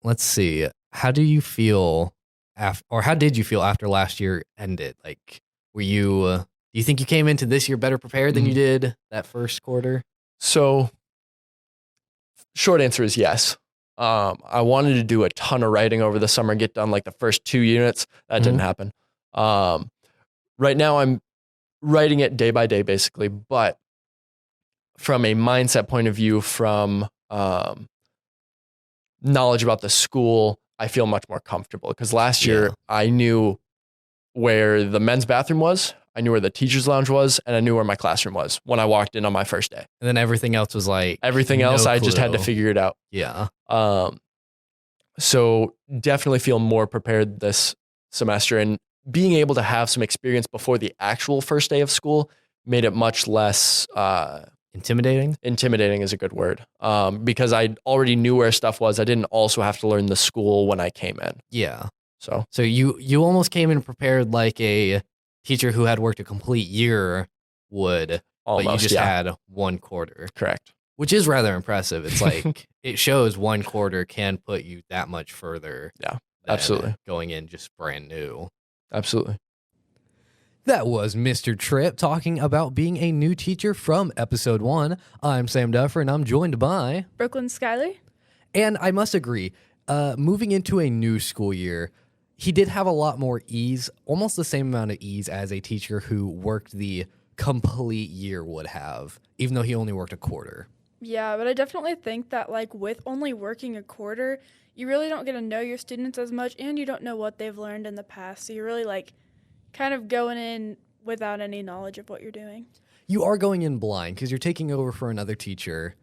let's see. How do you feel how did you feel after last year ended? Like, were you, do you think you came into this year better prepared than you did that first quarter? So, short answer is yes. I wanted to do a ton of writing over the summer, get done like the first 2 units. That didn't happen. Right now I'm writing it day by day, basically, but from a mindset point of view, from knowledge about the school, I feel much more comfortable because last year I knew where the men's bathroom was, I knew where the teacher's lounge was, and I knew where my classroom was when I walked in on my first day. And then everything else was like everything else, I just had to figure it out. Yeah. So definitely feel more prepared this semester, and being able to have some experience before the actual first day of school made it much less intimidating. Intimidating is a good word. Because I already knew where stuff was. I didn't also have to learn the school when I came in. Yeah. So you almost came in prepared like a teacher who had worked a complete year would, almost, but you just had 1 quarter. Correct. Which is rather impressive. It's like, it shows 1 quarter can put you that much further. Yeah, absolutely. Going in just brand new. Absolutely. That was Mr. Tripp talking about being a new teacher from episode 1. I'm Sam Duffer, and I'm joined by Brooklyn Schuyler. And I must agree, moving into a new school year, he did have a lot more ease, almost the same amount of ease as a teacher who worked the complete year would have, even though he only worked a quarter. Yeah, but I definitely think that, like, with only working a quarter, you really don't get to know your students as much, and you don't know what they've learned in the past. So you're really, like, kind of going in without any knowledge of what you're doing. You are going in blind because you're taking over for another teacher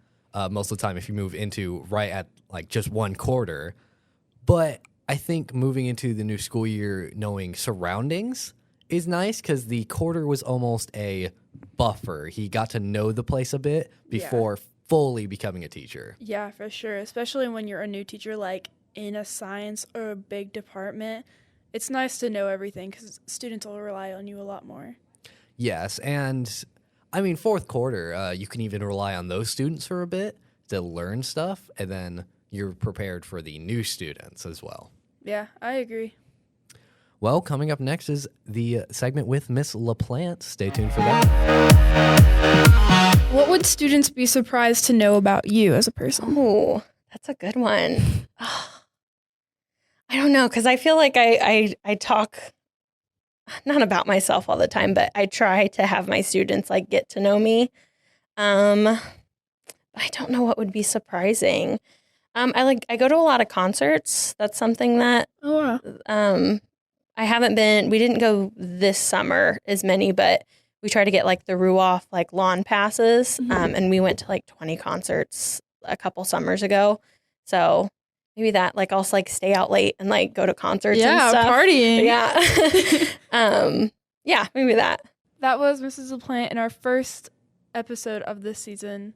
most of the time if you move into right at, like, just 1 quarter. But I think moving into the new school year knowing surroundings is nice because the quarter was almost a buffer. He got to know the place a bit before fully becoming a teacher. Yeah, for sure. Especially when you're a new teacher, like in a science or a big department. It's nice to know everything because students will rely on you a lot more. Yes, and I mean, 4th quarter, you can even rely on those students for a bit to learn stuff, and then you're prepared for the new students as well. Yeah, I agree. Well, coming up next is the segment with Miss LaPlante. Stay tuned for that. What would students be surprised to know about you as a person? Oh, that's a good one. I don't know, because I feel like I talk not about myself all the time, but I try to have my students like get to know me. I don't know what would be surprising. I go to a lot of concerts. That's something that we didn't go this summer as many, but we try to get like the Ruoff like lawn passes. And we went to like 20 concerts a couple summers ago. So maybe that, like, also like stay out late and like go to concerts and stuff. Partying. Yeah. Yeah, maybe that. That was Mrs. LaPlante in our first episode of this season.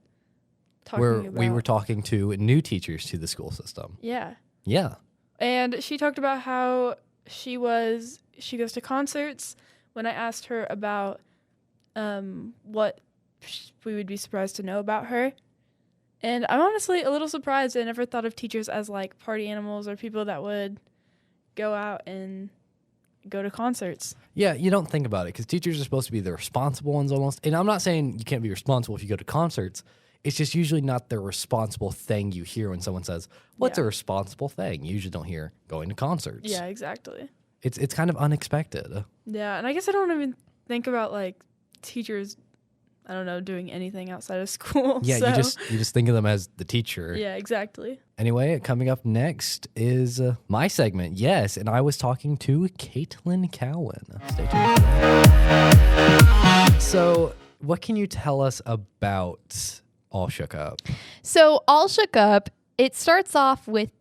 We were talking to new teachers to the school system. Yeah. Yeah. And she talked about how she goes to concerts. When I asked her about what we would be surprised to know about her. And I'm honestly a little surprised. I never thought of teachers as like party animals or people that would go out and go to concerts. Yeah, you don't think about it because teachers are supposed to be the responsible ones almost. And I'm not saying you can't be responsible if you go to concerts. It's just usually not the responsible thing you hear when someone says, what's a responsible thing? You usually don't hear going to concerts. Yeah, exactly. It's kind of unexpected. Yeah, and I guess I don't even think about like teachers, I don't know, doing anything outside of school. Yeah, so. you just think of them as the teacher. Yeah, exactly. Anyway, coming up next is my segment. Yes, and I was talking to Caitlin Cowan. Stay tuned for that. So, what can you tell us about All Shook Up? So All Shook Up, it starts off with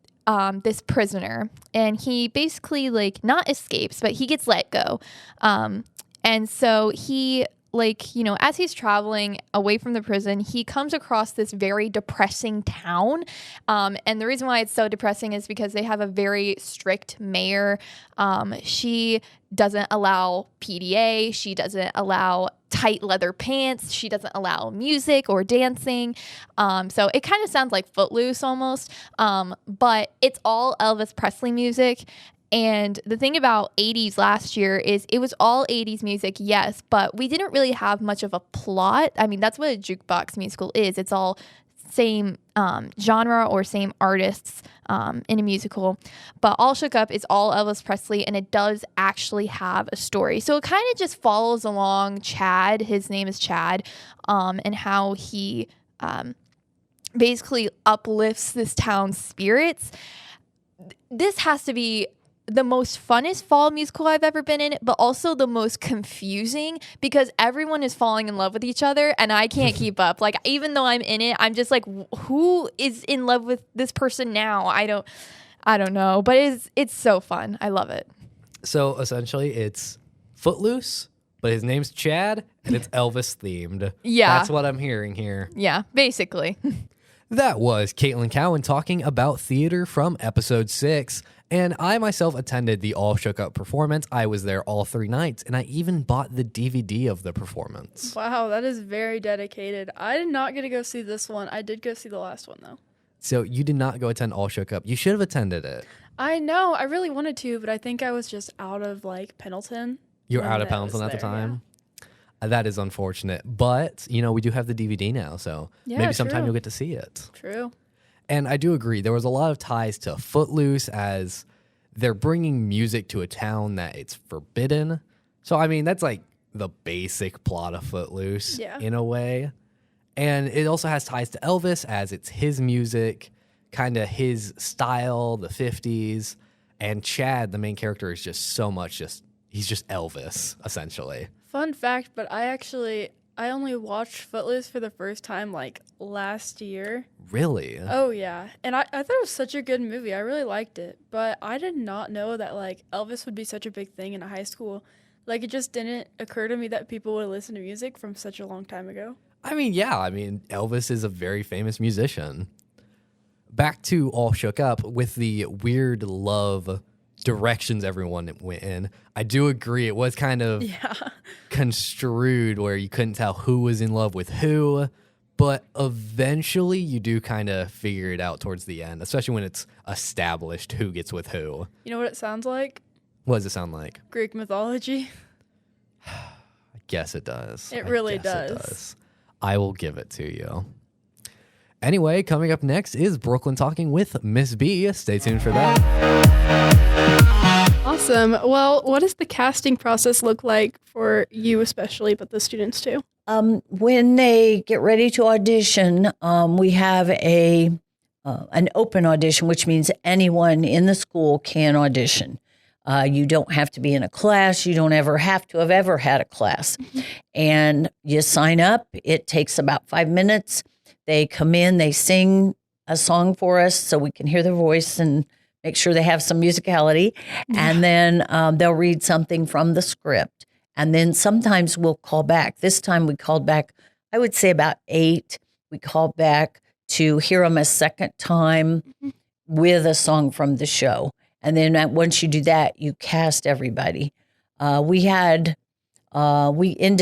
this prisoner, and he basically like not escapes, but he gets let go. And so he as he's traveling away from the prison, he comes across this very depressing town. And the reason why it's so depressing is because they have a very strict mayor. She doesn't allow PDA. She doesn't allow tight leather pants. She doesn't allow music or dancing. So it kind of sounds like Footloose almost. But it's all Elvis Presley music. And the thing about 80s last year is it was all 80s music, yes, but we didn't really have much of a plot. I mean, that's what a jukebox musical is. It's all same genre or same artists in a musical. But All Shook Up is all Elvis Presley, and it does actually have a story. So it kind of just follows along Chad. His name is Chad, and how he basically uplifts this town's spirits. This has to be the most funnest fall musical I've ever been in, but also the most confusing because everyone is falling in love with each other and I can't keep up. Like, even though I'm in it, I'm just like, who is in love with this person now? I don't know, but it's so fun. I love it. So essentially it's Footloose, but his name's Chad and it's Elvis themed. Yeah. That's what I'm hearing here. Yeah, basically. That was Caitlin Cowan talking about theater from episode 6. And I myself attended the All Shook Up performance. I was there all 3 nights, and I even bought the DVD of the performance. Wow, that is very dedicated. I did not get to go see this one. I did go see the last one, though. So you did not go attend All Shook Up. You should have attended it. I know. I really wanted to, but I think I was just out of, Pendleton. You were when out of that Pendleton was at the there, time? That is unfortunate. But, we do have the DVD now, so Yeah, maybe sometime true. you'll get to see it. True. And I do agree. There was a lot of ties to Footloose as they're bringing music to a town that it's forbidden. So, I mean, that's like the basic plot of Footloose in a way. And it also has ties to Elvis as it's his music, kind of his style, the 50s. And Chad, the main character, is just so much he's just Elvis, essentially. Fun fact, but I only watched Footloose for the first time, last year. Really? Oh, yeah. And I thought it was such a good movie. I really liked it. But I did not know that, Elvis would be such a big thing in a high school. It just didn't occur to me that people would listen to music from such a long time ago. I mean, yeah. I mean, Elvis is a very famous musician. Back to All Shook Up with the weird love directions everyone went in. I do agree. It was kind of construed where you couldn't tell who was in love with who. But eventually you do kind of figure it out towards the end, especially when it's established who gets with who. You know what it sounds like? What does it sound like? Greek mythology. I guess it does. It I really guess does. I will give it to you. Anyway, coming up next is Brooklyn Talking with Miss B. Stay tuned for that. Awesome. Well, what does the casting process look like for you especially, but the students too? When they get ready to audition, we have an open audition, which means anyone in the school can audition. You don't have to be in a class. You don't ever have to have ever had a class. And you sign up. It takes about 5 minutes. They come in, they sing a song for us so we can hear their voice and make sure they have some musicality. And then they'll read something from the script. And then sometimes we'll call back. This time we called back, I would say about 8. We called back to hear them a second time with a song from the show. And then once you do that, you cast everybody. We ended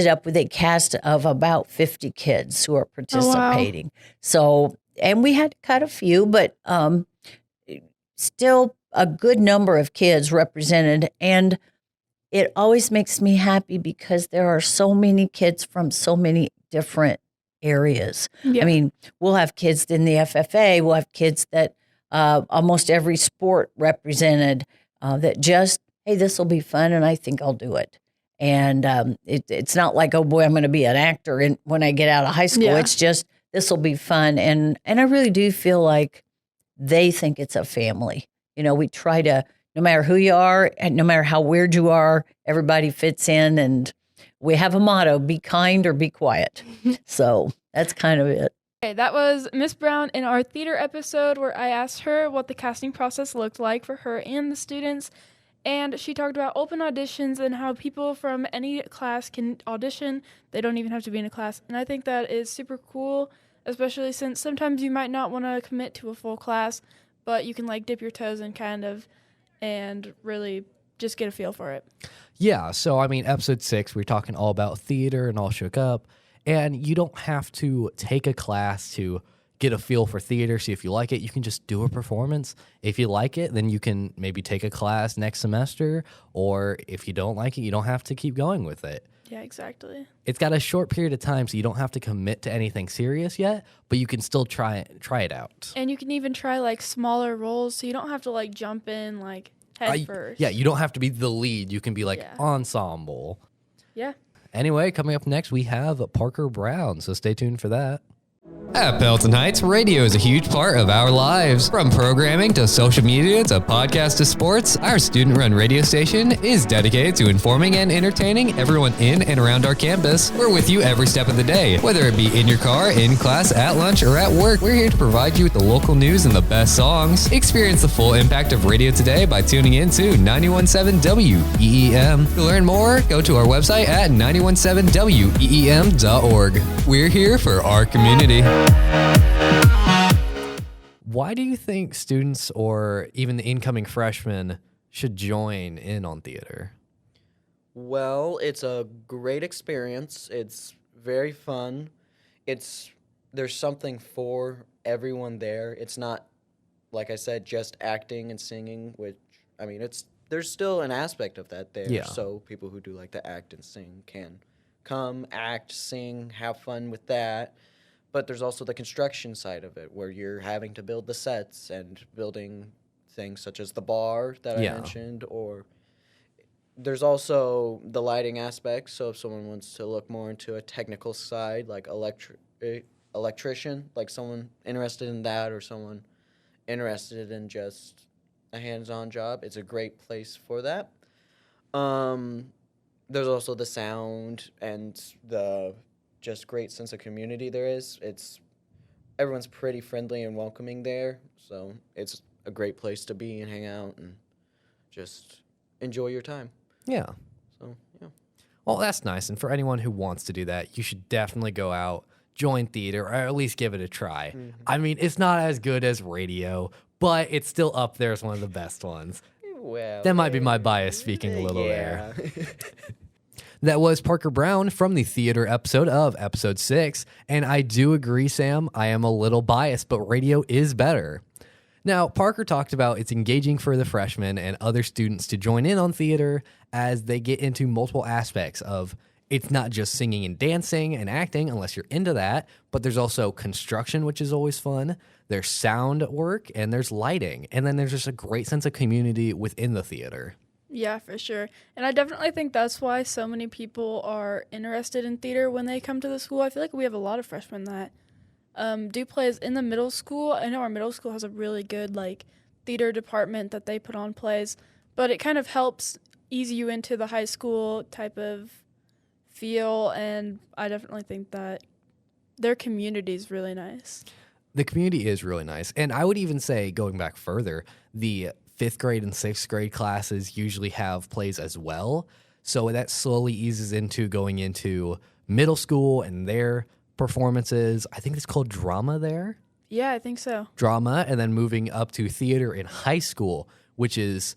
up with a cast of about 50 kids who are participating. So, and we had to cut a few, but still a good number of kids represented. And it always makes me happy because there are so many kids from so many different areas. Yeah. I mean, we'll have kids in the FFA, we'll have kids that almost every sport represented that just, hey, this will be fun and I think I'll do it. And it's not like, oh boy, I'm going to be an actor when I get out of high school. Yeah. It's just, this will be fun. And I really do feel like they think it's a family. We try to, no matter who you are, and no matter how weird you are, everybody fits in. And we have a motto, be kind or be quiet. So that's kind of it. Okay, that was Miss Brown in our theater episode where I asked her what the casting process looked like for her and the students. And she talked about open auditions and how people from any class can audition. They don't even have to be in a class. And I think that is super cool, especially since sometimes you might not want to commit to a full class, but you can like dip your toes in kind of and really just get a feel for it. Yeah, so I mean, episode 6, we're talking all about theater and all shook up. And you don't have to take a class to get a feel for theater, see if you like it. You can just do a performance. If you like it, then you can maybe take a class next semester, or if you don't like it, you don't have to keep going with it. Yeah, exactly. It's got a short period of time, so you don't have to commit to anything serious yet, but you can still try it out. And you can even try like smaller roles, so you don't have to like jump in like head first. Yeah, you don't have to be the lead. You can be like ensemble. Yeah. Anyway, coming up next, we have Parker Brown, so stay tuned for that. At Pelton Heights, radio is a huge part of our lives. From programming to social media to podcast to sports, our student-run radio station is dedicated to informing and entertaining everyone in and around our campus. We're with you every step of the day. Whether it be in your car, in class, at lunch, or at work, we're here to provide you with the local news and the best songs. Experience the full impact of radio today by tuning in to 91.7 WEEM. To learn more, go to our website at 917weem.org. We're here for our community. Why do you think students or even the incoming freshmen should join in on theater? Well, it's a great experience. It's very fun. There's something for everyone there. It's not, like I said, just acting and singing, which, I mean, there's still an aspect of that there. Yeah. So people who do like to act and sing can come, act, sing, have fun with that. But there's also the construction side of it, where you're having to build the sets and building things such as the bar that I mentioned, or there's also the lighting aspect. So if someone wants to look more into a technical side, like electrician, like someone interested in that, or someone interested in just a hands-on job, it's a great place for that. There's also the sound and the just great sense of community there is. Everyone's pretty friendly and welcoming there, so it's a great place to be and hang out and just enjoy your time. Yeah. So, yeah. Well, that's nice. And for anyone who wants to do that, you should definitely go out, join theater, or at least give it a try. Mm-hmm. I mean, it's not as good as radio, but it's still up there as one of the best ones. Well, that might be my bias speaking a little there. Yeah. That was Parker Brown from the theater episode of episode 6. And I do agree, Sam, I am a little biased, but radio is better. Now, Parker talked about it's engaging for the freshmen and other students to join in on theater as they get into multiple aspects of it's not just singing and dancing and acting, unless you're into that, but there's also construction, which is always fun. There's sound work and there's lighting. And then there's just a great sense of community within the theater. Yeah, for sure. And I definitely think that's why so many people are interested in theater when they come to the school. I feel like we have a lot of freshmen that do plays in the middle school. I know our middle school has a really good like theater department that they put on plays, but it kind of helps ease you into the high school type of feel, and I definitely think that their community is really nice. The community is really nice. And I would even say, going back further, the 5th grade and 6th grade classes usually have plays as well. So that slowly eases into going into middle school and their performances. I think it's called drama there. Yeah, I think so. Drama, and then moving up to theater in high school, which is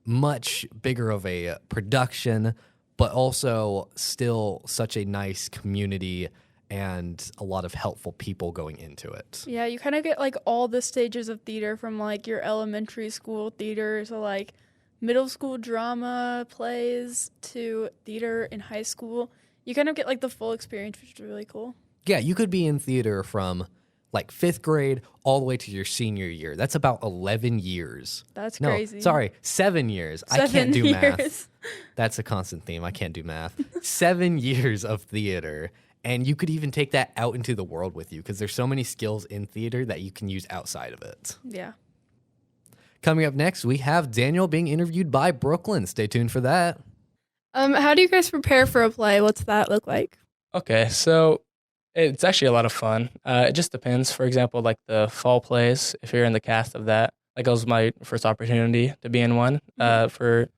much bigger of a production, but also still such a nice community and a lot of helpful people going into it. Yeah, you kind of get like all the stages of theater from like your elementary school theater to like middle school drama plays to theater in high school. You kind of get like the full experience, which is really cool. Yeah, you could be in theater from like 5th grade all the way to your senior year. That's about 11 years. That's crazy. Sorry, 7 years. I can't do math. That's a constant theme. I can't do math. 7 years of theater. And you could even take that out into the world with you because there's so many skills in theater that you can use outside of it. Yeah. Coming up next, we have Daniel being interviewed by Brooklyn. Stay tuned for that. How do you guys prepare for a play? What's that look like? Okay, so it's actually a lot of fun. It just depends. For example, like the fall plays, if you're in the cast of that, like it was my first opportunity to be in one for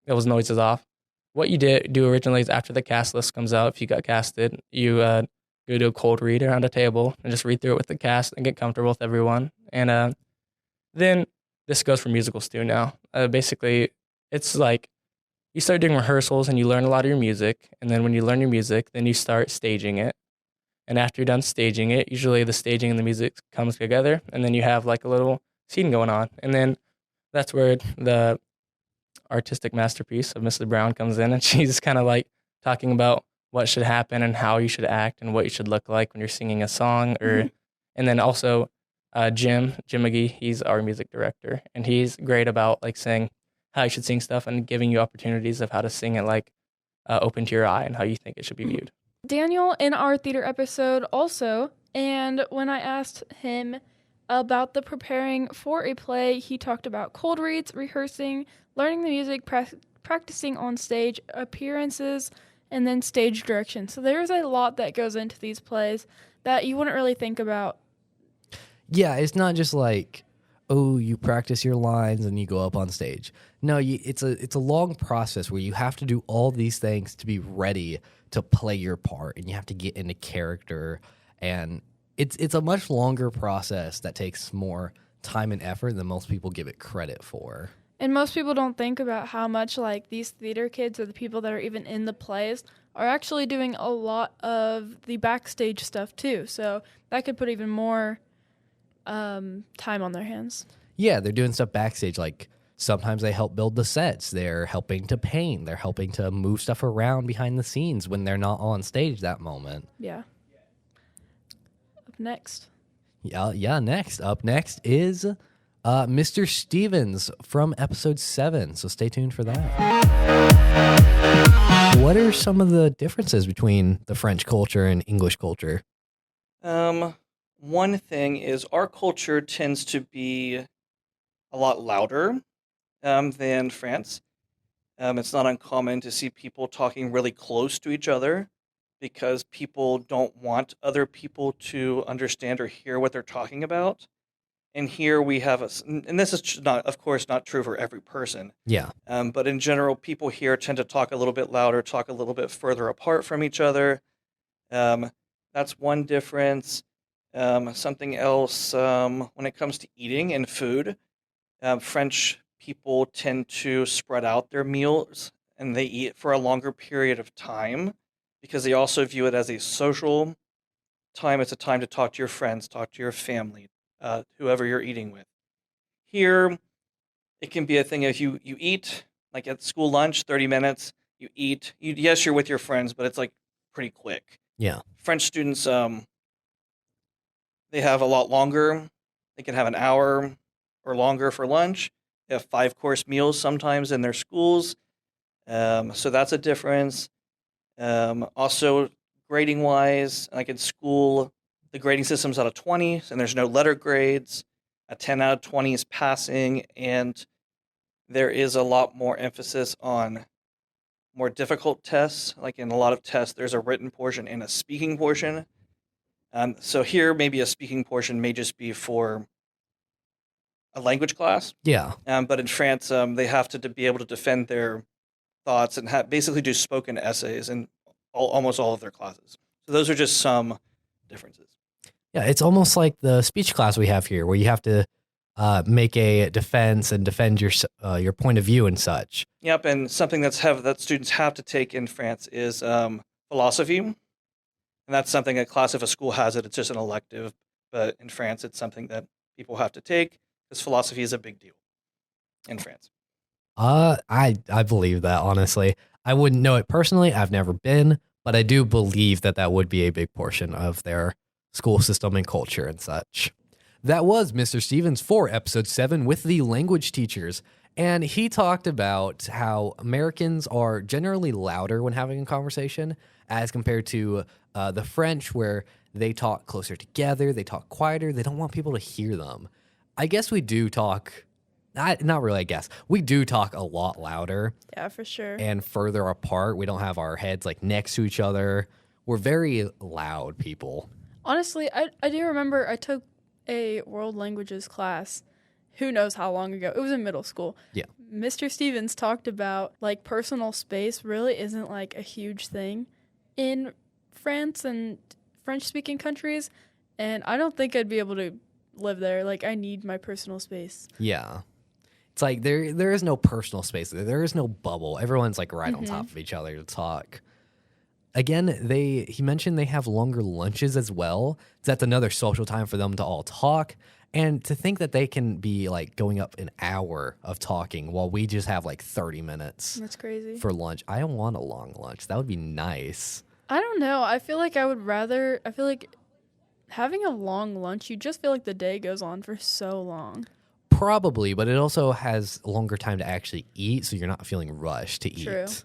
those noises off. What you do originally is after the cast list comes out, if you got casted, you go do a cold read around a table and just read through it with the cast and get comfortable with everyone. And then this goes for musicals too now. Basically, it's like you start doing rehearsals and you learn a lot of your music. And then when you learn your music, then you start staging it. And after you're done staging it, usually the staging and the music comes together. And then you have like a little scene going on. And then that's where the artistic masterpiece of Mrs. Brown comes in. And she's kind of like talking about what should happen and how you should act and what you should look like when you're singing a song. And then also Jim McGee, he's our music director. And he's great about like saying how you should sing stuff and giving you opportunities of how to sing it like open to your eye and how you think it should be viewed. Daniel in our theater episode also, and when I asked him about the preparing for a play, he talked about cold reads, rehearsing, learning the music, practicing on stage, appearances, and then stage direction. So there's a lot that goes into these plays that you wouldn't really think about. Yeah, it's not just like, oh, you practice your lines and you go up on stage. No, it's a long process where you have to do all these things to be ready to play your part, and you have to get into character, and it's a much longer process that takes more time and effort than most people give it credit for. And most people don't think about how much like these theater kids or the people that are even in the plays are actually doing a lot of the backstage stuff too. So that could put even more time on their hands. Yeah, they're doing stuff backstage. Like sometimes they help build the sets. They're helping to paint. They're helping to move stuff around behind the scenes when they're not on stage that moment. Yeah. Up next. Yeah. Up next is Mr. Stevens from episode 7. So stay tuned for that. What are some of the differences between the French culture and English culture? One thing is our culture tends to be a lot louder than France. It's not uncommon to see people talking really close to each other because people don't want other people to understand or hear what they're talking about. And here we have and this is not, of course, not true for every person. Yeah. But in general, people here tend to talk a little bit louder, talk a little bit further apart from each other. That's one difference. Something else, when it comes to eating and food, French people tend to spread out their meals and they eat for a longer period of time because they also view it as a social time. It's a time to talk to your friends, talk to your family, whoever you're eating with. Here, it can be a thing if you eat, like at school lunch, 30 minutes, you eat. Yes, you're with your friends, but it's like pretty quick. Yeah. French students, they have a lot longer. They can have an hour or longer for lunch. They have 5-course meals sometimes in their schools. So that's a difference. Also, grading-wise, like in school, the grading system's out of 20, and there's no letter grades. A 10 out of 20 is passing, and there is a lot more emphasis on more difficult tests. Like in a lot of tests, there's a written portion and a speaking portion. So here, maybe a speaking portion may just be for a language class. Yeah. But in France, they have to be able to defend their thoughts and basically do spoken essays in almost all of their classes. So those are just some differences. Yeah, it's almost like the speech class we have here, where you have to make a defense and defend your point of view and such. Yep, and something that students have to take in France is philosophy. And that's something a class, if a school has it, it's just an elective. But in France, it's something that people have to take because philosophy is a big deal in France. I believe that, honestly. I wouldn't know it personally. I've never been, but I do believe that would be a big portion of their school system and culture and such. That was Mr. Stevens for episode 7 with the language teachers. And he talked about how Americans are generally louder when having a conversation as compared to the French, where they talk closer together, they talk quieter, they don't want people to hear them. I guess we do talk, not really, I guess. We do talk a lot louder. Yeah, for sure. And further apart. We don't have our heads like next to each other. We're very loud people. Honestly, I do remember I took a world languages class. Who knows how long ago? It was in middle school. Yeah. Mr. Stevens talked about like personal space really isn't like a huge thing in France and French-speaking countries, and I don't think I'd be able to live there. Like, I need my personal space. Yeah. It's like there is no personal space. There is no bubble. Everyone's like right on top of each other to talk. Again, he mentioned they have longer lunches as well. That's another social time for them to all talk. And to think that they can be like going up an hour of talking while we just have like 30 minutes That's crazy. for lunch. I don't want a long lunch. That would be nice. I don't know. I feel like I feel like having a long lunch, you just feel like the day goes on for so long. Probably, but it also has longer time to actually eat, so you're not feeling rushed to True. eat.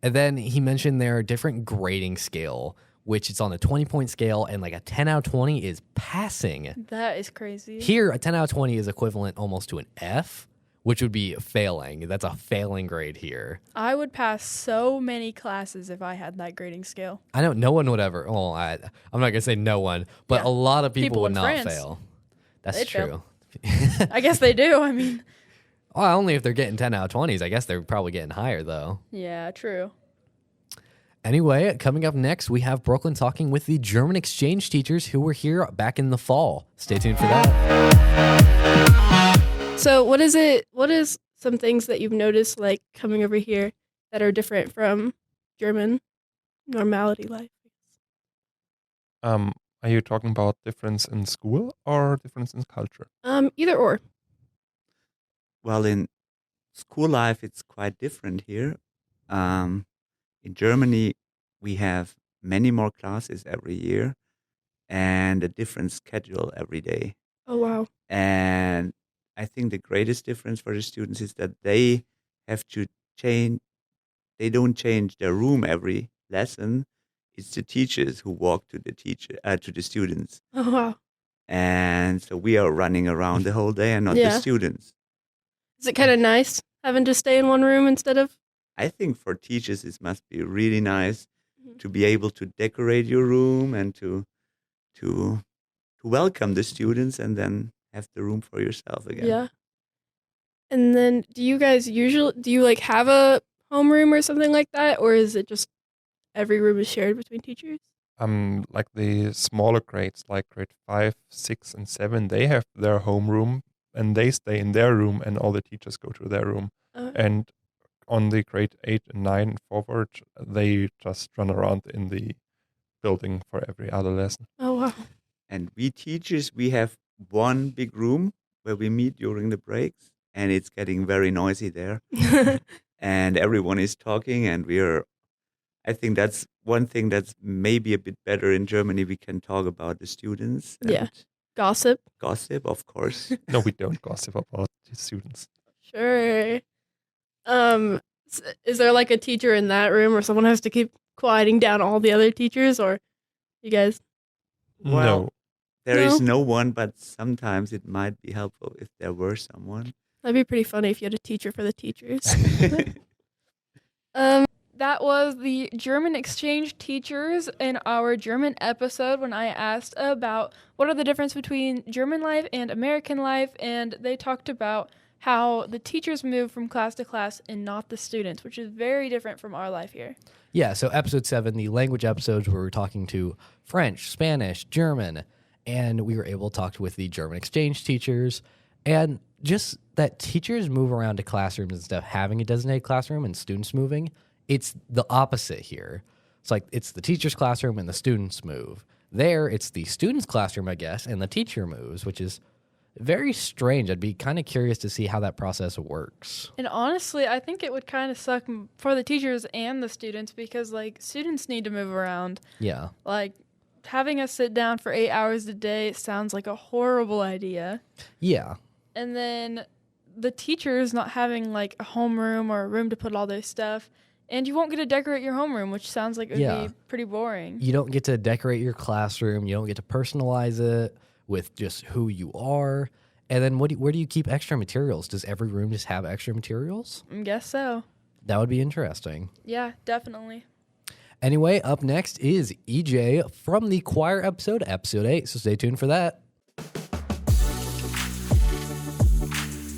And then he mentioned there are different grading scale, which it's on a 20-point scale, and like a 10 out of 20 is passing. That is crazy. Here, a 10 out of 20 is equivalent almost to an F, which would be failing. That's a failing grade here. I would pass so many classes if I had that grading scale. I know no one would ever, well, I'm not going to say no one, but Yeah. a lot of people People would in not France. fail. That's They'd true. fail. I guess they do. I mean, Well, only if they're getting 10 out of 20s. I guess they're probably getting higher, though. yeah, true. Anyway, coming up next, we have Brooklyn talking with the German exchange teachers who were here back in the fall. Stay tuned for that. So what is some things that you've noticed like coming over here that are different from German normality life? Are you talking about difference in school or difference in culture? Either or. Well, in school life, it's quite different here. In Germany, we have many more classes every year and a different schedule every day. Oh, wow. And I think the greatest difference for the students is that they have to change. They don't change their room every lesson. It's the teachers who walk to the students. Oh, wow. And so we are running around the whole day and not Yeah. the students. Is it kind of nice having to stay in one room instead of? I think for teachers, it must be really nice to be able to decorate your room and to welcome the students and then have the room for yourself again. Yeah. And then do you like have a homeroom or something like that? Or is it just every room is shared between teachers? Like the smaller grades, like grade 5, 6, and 7, they have their homeroom and they stay in their room and all the teachers go to their room. And on the grade 8 and 9 forward, they just run around in the building for every other lesson. Oh, wow. And we teachers, we have one big room where we meet during the breaks, and it's getting very noisy there. And everyone is talking, and I think that's one thing that's maybe a bit better in Germany. We can talk about the students. And Yeah. Gossip. Gossip, of course. No, we don't gossip about the students. Sure. Is there like a teacher in that room or someone has to keep quieting down all the other teachers, or you guys? Well, No. there is no one, but sometimes it might be helpful if there were someone. That'd be pretty funny if you had a teacher for the teachers. That was the German exchange teachers in our German episode when I asked about what are the difference between German life and American life, and they talked about how the teachers move from class to class and not the students, which is very different from our life here. Yeah, so episode 7, the language episodes where we're talking to French, Spanish, German, and we were able to talk with the German exchange teachers, and just that teachers move around to classrooms instead of having a designated classroom and students moving. It's the opposite here. It's like it's the teacher's classroom and the students move. There, it's the student's classroom, I guess, and the teacher moves, which is very strange. I'd be kind of curious to see how that process works. And honestly, I think it would kind of suck for the teachers and the students because, like, students need to move around. Yeah. Like, having us sit down for 8 hours a day sounds like a horrible idea. Yeah. And then the teachers not having, like, a homeroom or a room to put all their stuff. And you won't get to decorate your homeroom, which sounds like it would be pretty boring. You don't get to decorate your classroom. You don't get to personalize it with just who you are. And then where do you keep extra materials? Does every room just have extra materials? I guess so. That would be interesting. Yeah, definitely. Anyway, up next is EJ from the choir episode 8. So stay tuned for that.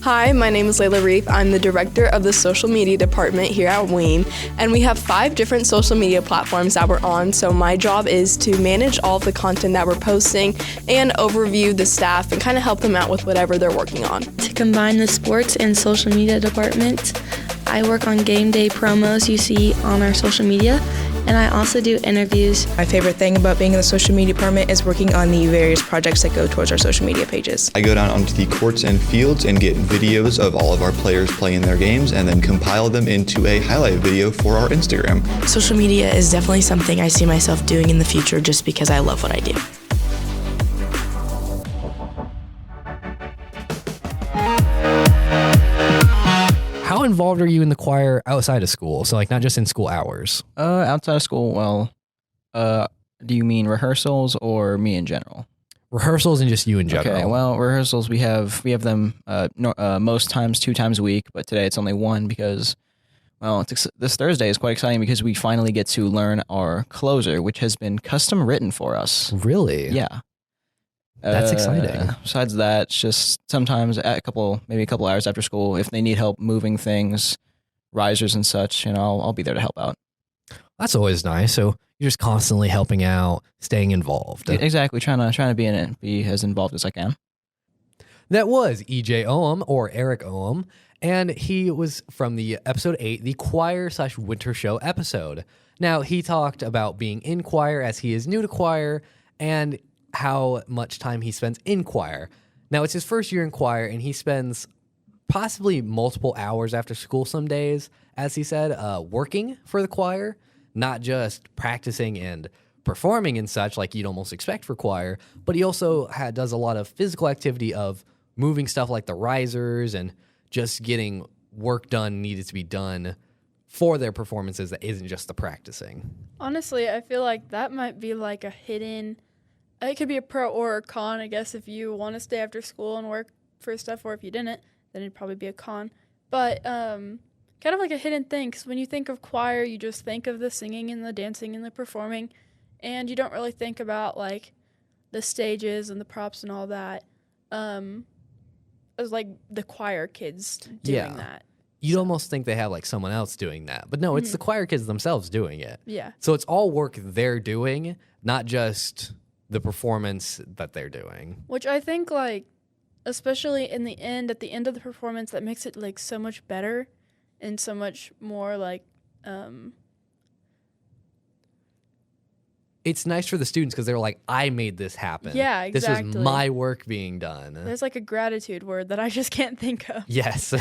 Hi, my name is Layla Reef. I'm the director of the social media department here at WEEM, and we have 5 different social media platforms that we're on. So my job is to manage all of the content that we're posting and overview the staff and kind of help them out with whatever they're working on. To combine the sports and social media department, I work on game day promos you see on our social media, and I also do interviews. My favorite thing about being in the social media department is working on the various projects that go towards our social media pages. I go down onto the courts and fields and get videos of all of our players playing their games and then compile them into a highlight video for our Instagram. Social media is definitely something I see myself doing in the future just because I love what I do. How involved are you in the choir outside of school? So like not just in school hours. Outside of school, well, do you mean rehearsals or me in general? Rehearsals and just you in general. Okay, well, rehearsals we have them most times 2 times a week, but today it's only 1 because, well, this Thursday is quite exciting because we finally get to learn our closer, which has been custom written for us. Really? Yeah. That's exciting. Besides that, it's just sometimes maybe a couple hours after school, if they need help moving things, risers and such, I'll be there to help out. That's always nice. So you're just constantly helping out, staying involved. Exactly, trying to be in it, be as involved as I can. That was EJ Ohm, or Eric Ohm, and he was from the episode 8, the choir/winter show episode. Now, he talked about being in choir as he is new to choir and how much time he spends in choir. Now, it's his first year in choir, and he spends possibly multiple hours after school some days, as he said, working for the choir, not just practicing and performing and such like you'd almost expect for choir, but he also does a lot of physical activity of moving stuff like the risers and just getting work done needed to be done for their performances that isn't just the practicing. Honestly, I feel like that might be like a hidden... It could be a pro or a con, I guess, if you want to stay after school and work for stuff, or if you didn't, then it'd probably be a con. But kind of like a hidden thing, because when you think of choir, you just think of the singing and the dancing and the performing, and you don't really think about, like, the stages and the props and all that as, like, the choir kids doing that. You'd almost think they have, like, someone else doing that. But no, it's the choir kids themselves doing it. Yeah. So it's all work they're doing, not just the performance that they're doing. Which I think, like, especially in the end, at the end of the performance, that makes it, like, so much better and so much more, like, it's nice for the students because they're like, I made this happen. Yeah, exactly. This was my work being done. There's, like, a gratitude word that I just can't think of. Yes.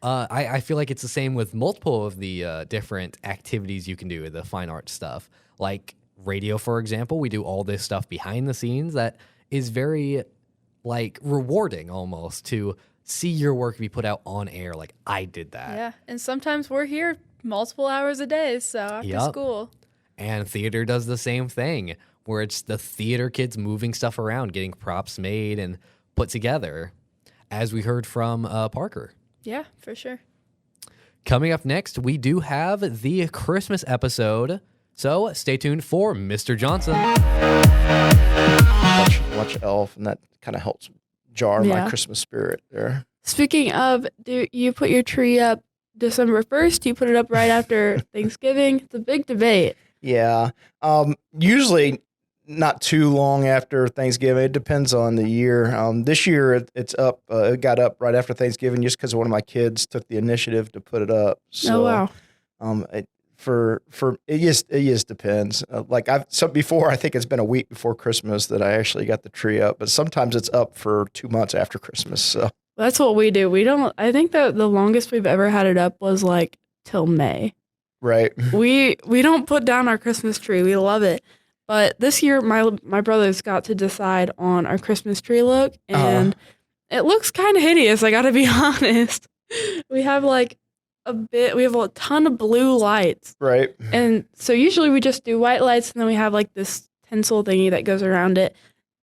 I feel like it's the same with multiple of the different activities you can do with the fine art stuff. Like, radio, for example, we do all this stuff behind the scenes that is very, like, rewarding almost to see your work be put out on air. Like, I did that. Yeah, and sometimes we're here multiple hours a day, so after school. And theater does the same thing, where it's the theater kids moving stuff around, getting props made and put together, as we heard from Parker. Yeah, for sure. Coming up next, we do have the Christmas episode. So stay tuned for Mr. Johnson. Watch Elf, and that kind of helps jar my Christmas spirit there. Speaking of, do you put your tree up December 1st? Do you put it up right after Thanksgiving? It's a big debate. Yeah. Usually not too long after Thanksgiving. It depends on the year. This year it's up. It got up right after Thanksgiving just because one of my kids took the initiative to put it up. So, wow. For it just depends. Like I've said before, I think it's been a week before Christmas that I actually got the tree up, but sometimes it's up for 2 months after Christmas. So That's what we do. I think that the longest we've ever had it up was like till May. Right. We don't put down our Christmas tree. We love it. But this year my brothers got to decide on our Christmas tree look, and it looks kind of hideous, I got to be honest. We have we have a ton of blue lights. Right. And so usually we just do white lights, and then we have like this tinsel thingy that goes around it.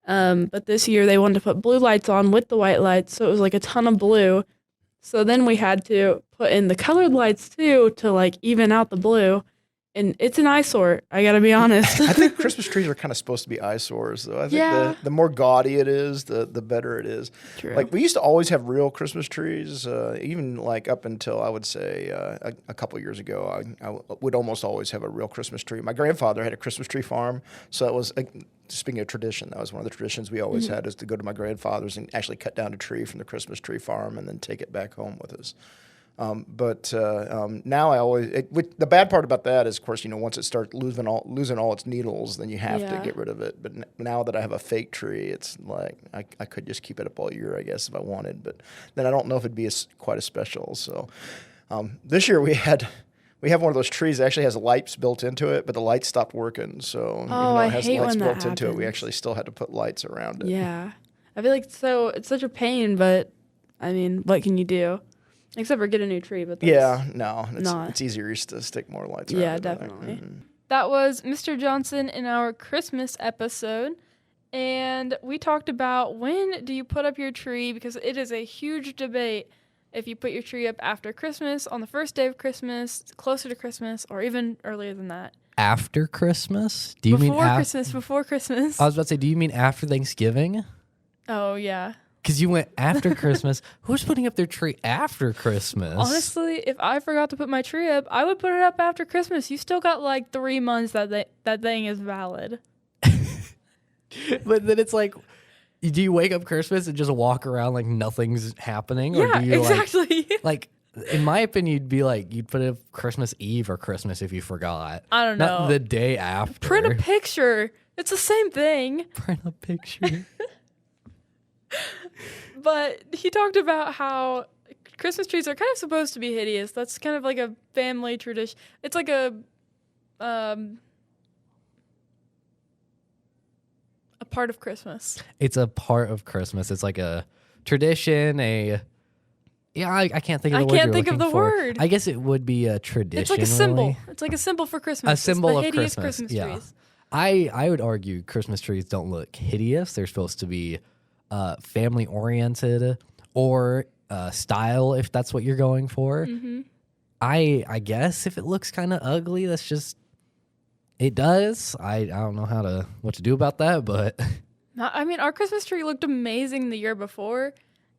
But this year they wanted to put blue lights on with the white lights, so it was like a ton of blue. So then we had to put in the colored lights too to like even out the blue. And it's an eyesore. I gotta be honest. I think Christmas trees are kind of supposed to be eyesores, though. I think the more gaudy it is, the better it is. True. Like we used to always have real Christmas trees, even like up until I would say a couple years ago. I would almost always have a real Christmas tree. My grandfather had a Christmas tree farm, so it was. Speaking of tradition, that was one of the traditions we always had, is to go to my grandfather's and actually cut down a tree from the Christmas tree farm and then take it back home with us. But now I always the bad part about that is, of course, once it starts losing all its needles, then you have to get rid of it. But now that I have a fake tree, it's like I could just keep it up all year, I guess, if I wanted. But then I don't know if it'd be quite as special. So this year we have one of those trees that actually has lights built into it, but the lights stopped working. So even though it has lights built into it, we actually still had to put lights around it. Yeah, I feel like it's such a pain, but I mean, what can you do? Except for get a new tree, but it's easier to stick more lights around. Yeah, it, definitely. That was Mr. Johnson in our Christmas episode, and we talked about when do you put up your tree, because it is a huge debate if you put your tree up after Christmas, on the first day of Christmas, closer to Christmas, or even earlier than that. After Christmas? Do you mean before Christmas? I was about to say, do you mean after Thanksgiving? Oh, yeah. Because you went after Christmas. Who's putting up their tree after Christmas? Honestly, if I forgot to put my tree up, I would put it up after Christmas. You still got like 3 months that thing is valid. But then it's like, do you wake up Christmas and just walk around like nothing's happening? Yeah, or do you exactly. Like, in my opinion, you'd be like, you'd put it up Christmas Eve or Christmas if you forgot. I don't know. Not the day after. Print a picture. It's the same thing. Print a picture. But he talked about how Christmas trees are kind of supposed to be hideous. That's kind of like a family tradition. It's like a part of Christmas. It's a part of Christmas. It's like a tradition, I can't think of the word. I can't think of the word. I guess it would be a tradition. It's like a symbol. It's like a symbol for Christmas. A symbol it's the of hideous Christmas. trees. I would argue Christmas trees don't look hideous. They're supposed to be family oriented or style, if that's what you're going for. Mm-hmm. I guess if it looks kind of ugly, that's just it does. I don't know what to do about that, but I mean, our Christmas tree looked amazing the year before.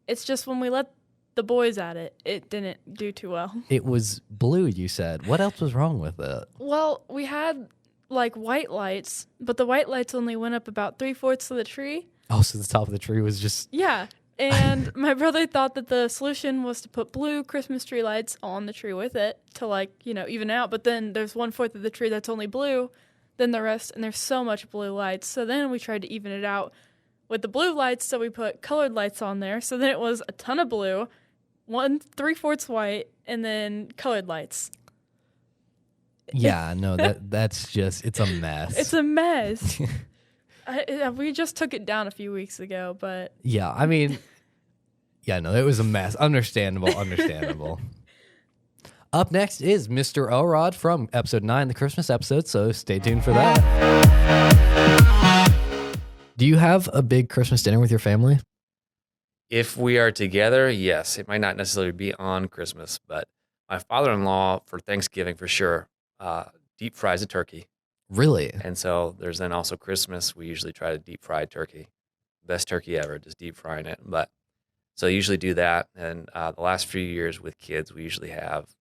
It's just when we let the boys at it, it didn't do too well. It was blue, you said. What else was wrong with it? Well, we had like white lights, but the white lights only went up about 3/4 of the tree. Oh, so the top of the tree was just... Yeah. And my brother thought that the solution was to put blue Christmas tree lights on the tree with it to even out. But then there's 1/4 of the tree that's only blue than the rest, and there's so much blue lights. So then we tried to even it out with the blue lights, so we put colored lights on there. So then it was a ton of blue, 3/4 white, and then colored lights. Yeah, no, that's just, it's a mess. It's a mess. We just took it down a few weeks ago, but... Yeah, I mean, yeah, no, it was a mess. Understandable. Up next is Mr. Elrod from episode 9, the Christmas episode, so stay tuned for that. Do you have a big Christmas dinner with your family? If we are together, yes. It might not necessarily be on Christmas, but my father-in-law for Thanksgiving for sure deep fries a turkey. Really? And so there's then also Christmas. We usually try to deep fry turkey. Best turkey ever, just deep frying it. But so I usually do that. And the last few years with kids, we usually have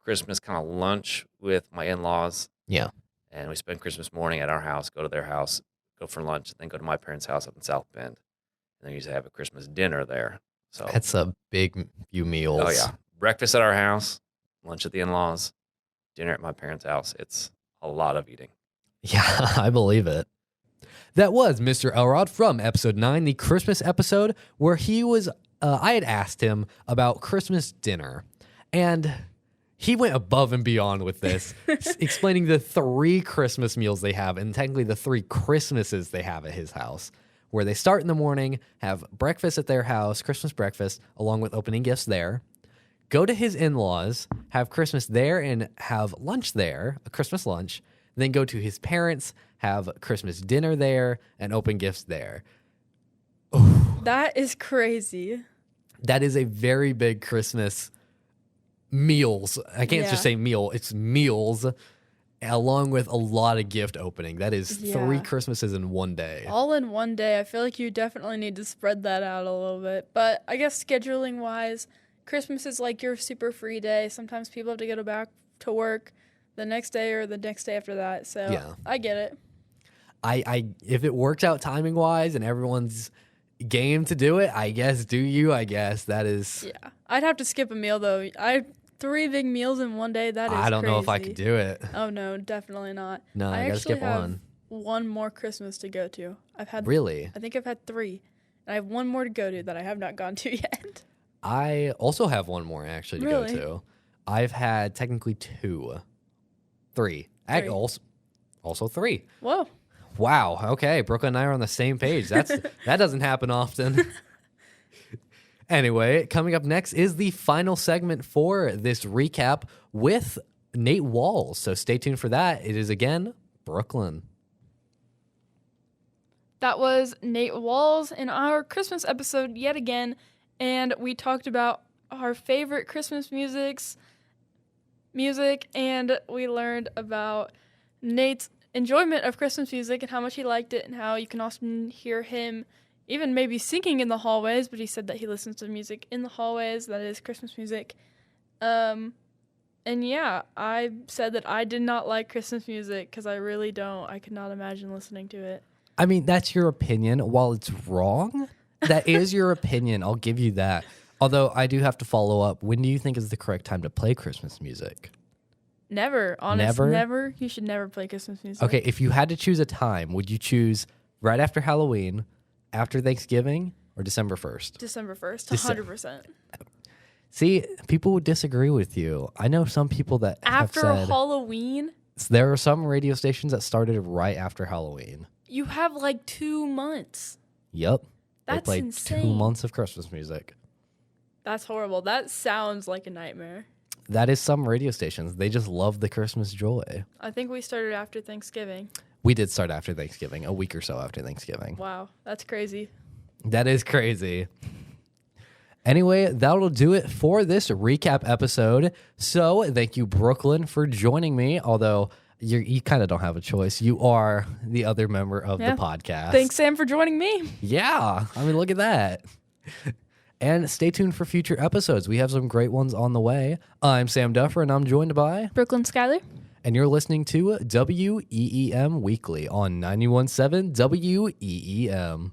Christmas kind of lunch with my in-laws. Yeah. And we spend Christmas morning at our house, go to their house, go for lunch, then go to my parents' house up in South Bend. And then we usually have a Christmas dinner there. So that's a big few meals. Oh, yeah. Breakfast at our house, lunch at the in-laws, dinner at my parents' house. It's a lot of eating. Yeah, I believe it. That was Mr. Elrod from episode 9, the Christmas episode, where he was, I had asked him about Christmas dinner, and he went above and beyond with this, explaining the 3 Christmas meals they have, and technically the 3 Christmases they have at his house, where they start in the morning, have breakfast at their house, Christmas breakfast, along with opening gifts there, go to his in-laws, have Christmas there and have lunch there, a Christmas lunch, then go to his parents, have Christmas dinner there, and open gifts there. That is crazy. That is a very big Christmas meals. I can't just say meal, it's meals. along with a lot of gift opening. That is 3 Yeah. Christmases in one day. All in one day. I feel like you definitely need to spread that out a little bit. But I guess scheduling wise, Christmas is like your super free day. Sometimes people have to go back to work the next day or the next day after that. So Yeah. I get it. I if it works out timing wise and everyone's game to do it, I guess I guess that is. Yeah. I'd have to skip a meal though. 3 big meals in one day. That is I don't know if I crazy. could do it. Oh no, definitely not. No, I gotta actually skip have one. one more Christmas to go to. I've had Really? I think I've had 3. And I have one more to go to that I have not gone to yet. I also have one more actually to Really? go to. I've had technically 2, 3. Also 3. Whoa. Wow. Okay, Brooklyn and I are on the same page. That doesn't happen often. Anyway, coming up next is the final segment for this recap with Nate Walls. So stay tuned for that. It is again Brooklyn. That was Nate Walls in our Christmas episode yet again, and we talked about our favorite Christmas music, and we learned about Nate's enjoyment of Christmas music and how much he liked it and how you can often hear him even maybe singing in the hallways, but he said that he listens to music in the hallways, that is Christmas music. And yeah, I said that I did not like Christmas music because I really don't. I could not imagine listening to it. I mean, that's your opinion. While it's wrong, that is your opinion. I'll give you that. Although I do have to follow up. When do you think is the correct time to play Christmas music? Never. Honestly, never. You should never play Christmas music. Okay, if you had to choose a time, would you choose right after Halloween, after Thanksgiving, or December 1st? December 1st, Dece- 100%. See, people would disagree with you. I know some people that After have said Halloween, there are some radio stations that started right after Halloween. you have like 2 months. Yep. That's they played insane. 2 months of Christmas music. That's horrible. That sounds like a nightmare. That is some radio stations. They just love the Christmas joy. I think we started after Thanksgiving. We did start after Thanksgiving, a week or so after Thanksgiving. Wow, that's crazy. That is crazy. Anyway, that'll do it for this recap episode. So thank you, Brooklyn, for joining me. Although you kind of don't have a choice. You are the other member of the podcast. Thanks, Sam, for joining me. Yeah. I mean, look at that. And stay tuned for future episodes. We have some great ones on the way. I'm Sam Duffer, and I'm joined by Brooklyn Skyler. And you're listening to WEEM Weekly on 91.7 WEEM.